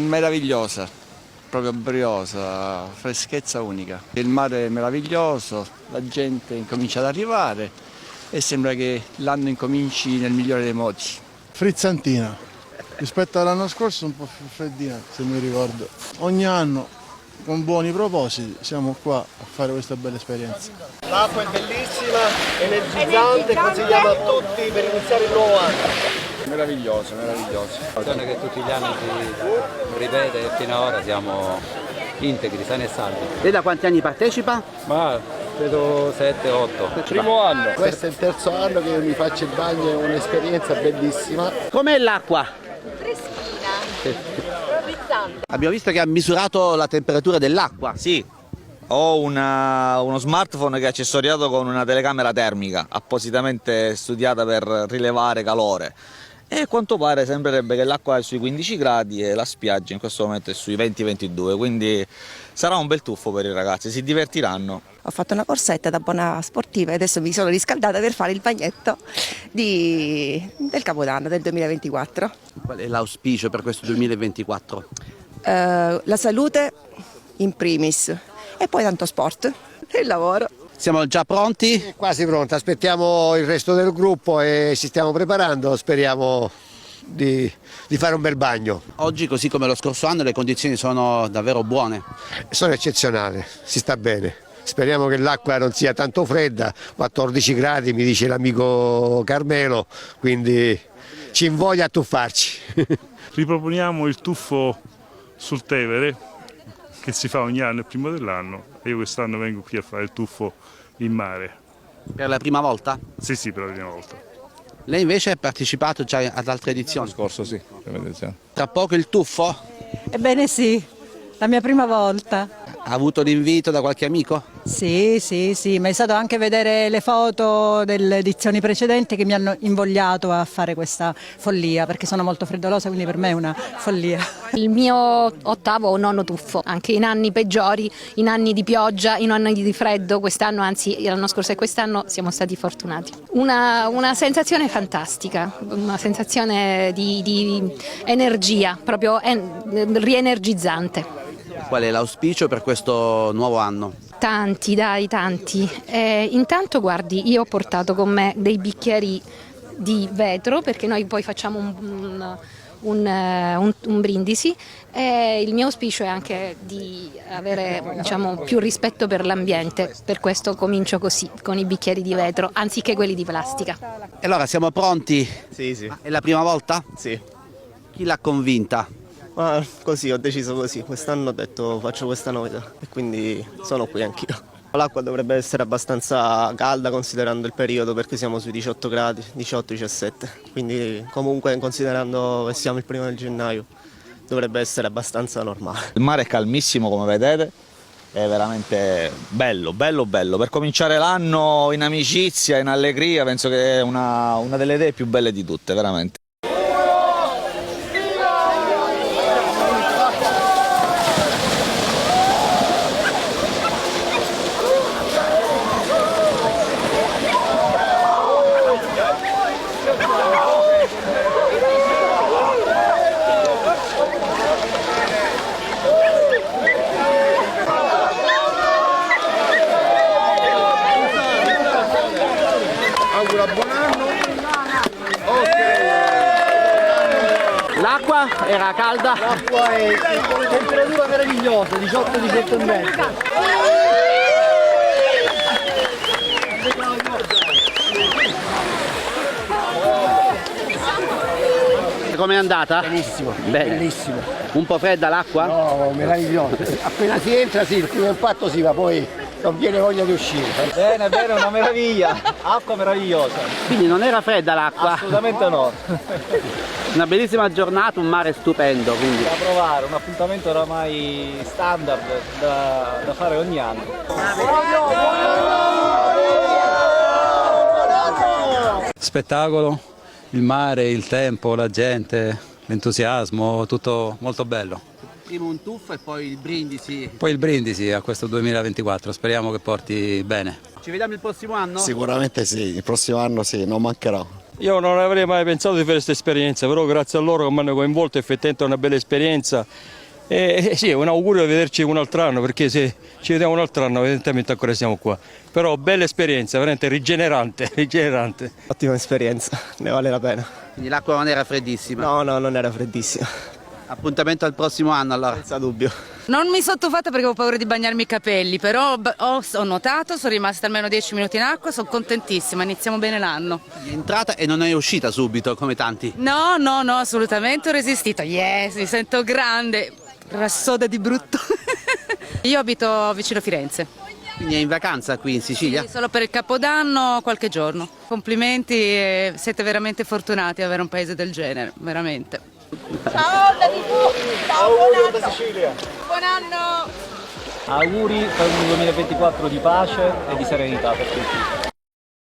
Meravigliosa, proprio briosa, freschezza unica. Il mare è meraviglioso, la gente incomincia ad arrivare e sembra che l'anno incominci nel migliore dei modi. Frizzantina, rispetto all'anno scorso un po' più freddina, se mi ricordo. Ogni anno, con buoni propositi, siamo qua a fare questa bella esperienza. L'acqua è bellissima, energizzante, consigliamo a tutti per iniziare il nuovo anno. Meraviglioso, meraviglioso. Situazione che tutti gli anni si ripete e fino ad ora siamo integri, sani e salvi. Lei da quanti anni partecipa? Ma credo 7-8. Primo anno. Questo è il terzo anno che io mi faccio il bagno, è un'esperienza bellissima. Com'è l'acqua? Freschina, frizzante. Abbiamo visto che ha misurato la temperatura dell'acqua. Sì, ho uno smartphone che è accessoriato con una telecamera termica appositamente studiata per rilevare calore e a quanto pare sembrerebbe che l'acqua è sui 15 gradi e la spiaggia in questo momento è sui 20-22, quindi sarà un bel tuffo per i ragazzi, si divertiranno. Ho fatto una corsetta da buona sportiva e adesso mi sono riscaldata per fare il bagnetto del Capodanno del 2024. Qual è l'auspicio per questo 2024? La salute in primis e poi tanto sport e il lavoro. Siamo già pronti? Quasi pronta, aspettiamo il resto del gruppo e ci stiamo preparando, speriamo di fare un bel bagno. Oggi, così come lo scorso anno, le condizioni sono davvero buone. Sono eccezionali, si sta bene. Speriamo che l'acqua non sia tanto fredda, 14 gradi mi dice l'amico Carmelo, quindi ci invoglia a tuffarci. Riproponiamo il tuffo sul Tevere che si fa ogni anno, il primo dell'anno, e io quest'anno vengo qui a fare il tuffo in mare. Per la prima volta? Sì, per la prima volta. Lei invece ha partecipato già ad altre edizioni? L'anno scorso sì, prima edizione. Tra poco il tuffo? Ebbene sì, la mia prima volta. Ha avuto l'invito da qualche amico? Sì, ma è stato anche vedere le foto delle edizioni precedenti che mi hanno invogliato a fare questa follia, perché sono molto freddolosa, quindi per me è una follia. Il mio ottavo o nono tuffo, anche in anni peggiori, in anni di pioggia, in anni di freddo, quest'anno, anzi l'anno scorso e quest'anno siamo stati fortunati. Una sensazione fantastica, una sensazione di energia, proprio rienergizzante. Qual è l'auspicio per questo nuovo anno? Tanti, tanti. Intanto guardi, io ho portato con me dei bicchieri di vetro perché noi poi facciamo un brindisi e il mio auspicio è anche di avere più rispetto per l'ambiente, per questo comincio così, con i bicchieri di vetro anziché quelli di plastica. E allora siamo pronti? Sì. È la prima volta? Sì. Chi l'ha convinta? Ma così, ho deciso così, quest'anno ho detto faccio questa novità e quindi sono qui anch'io. L'acqua dovrebbe essere abbastanza calda considerando il periodo perché siamo sui 18 gradi, 18-17, quindi comunque considerando che siamo il 1° gennaio dovrebbe essere abbastanza normale. Il mare è calmissimo come vedete, è veramente bello. Per cominciare l'anno in amicizia, in allegria, penso che è una delle idee più belle di tutte, veramente. L'acqua era calda? L'acqua è temperatura meravigliosa, 18 e mezzo. Com'è andata? Benissimo, Bene. bellissimo. Un po' fredda l'acqua? No, meraviglioso. Appena si entra sì, il primo impatto sì, ma poi non viene voglia di uscire. Bene, una meraviglia, acqua meravigliosa. Quindi non era fredda l'acqua? Assolutamente no. Una bellissima giornata, un mare stupendo. Quindi. Da provare, un appuntamento oramai standard da fare ogni anno. Spettacolo, il mare, il tempo, la gente, l'entusiasmo, tutto molto bello. Prima un tuffo e poi il brindisi. Poi il brindisi a questo 2024, speriamo che porti bene. Ci vediamo il prossimo anno? Sicuramente sì, il prossimo anno sì, non mancherà. Io non avrei mai pensato di fare questa esperienza, però grazie a loro che mi hanno coinvolto effettivamente è una bella esperienza Sì, è un augurio di vederci un altro anno, perché se ci vediamo un altro anno evidentemente ancora siamo qua. Però bella esperienza, veramente rigenerante. Ottima esperienza, ne vale la pena. Quindi l'acqua non era freddissima. No, non era freddissima, Appuntamento al prossimo anno allora. senza dubbio. Non mi sono tuffata perché avevo paura di bagnarmi i capelli, però ho nuotato, sono rimasta almeno 10 minuti in acqua, sono contentissima, iniziamo bene l'anno. È entrata e non è uscita subito come tanti. No, assolutamente ho resistito. Yes, mi sento grande, rassoda di brutto. Io abito vicino Firenze. Quindi è in vacanza qui in Sicilia? Sì, solo per il Capodanno qualche giorno. Complimenti, siete veramente fortunati ad avere un paese del genere, veramente. Ciao buon anno. Sicilia. Buon anno! Auguri per un 2024 di pace e di serenità per tutti.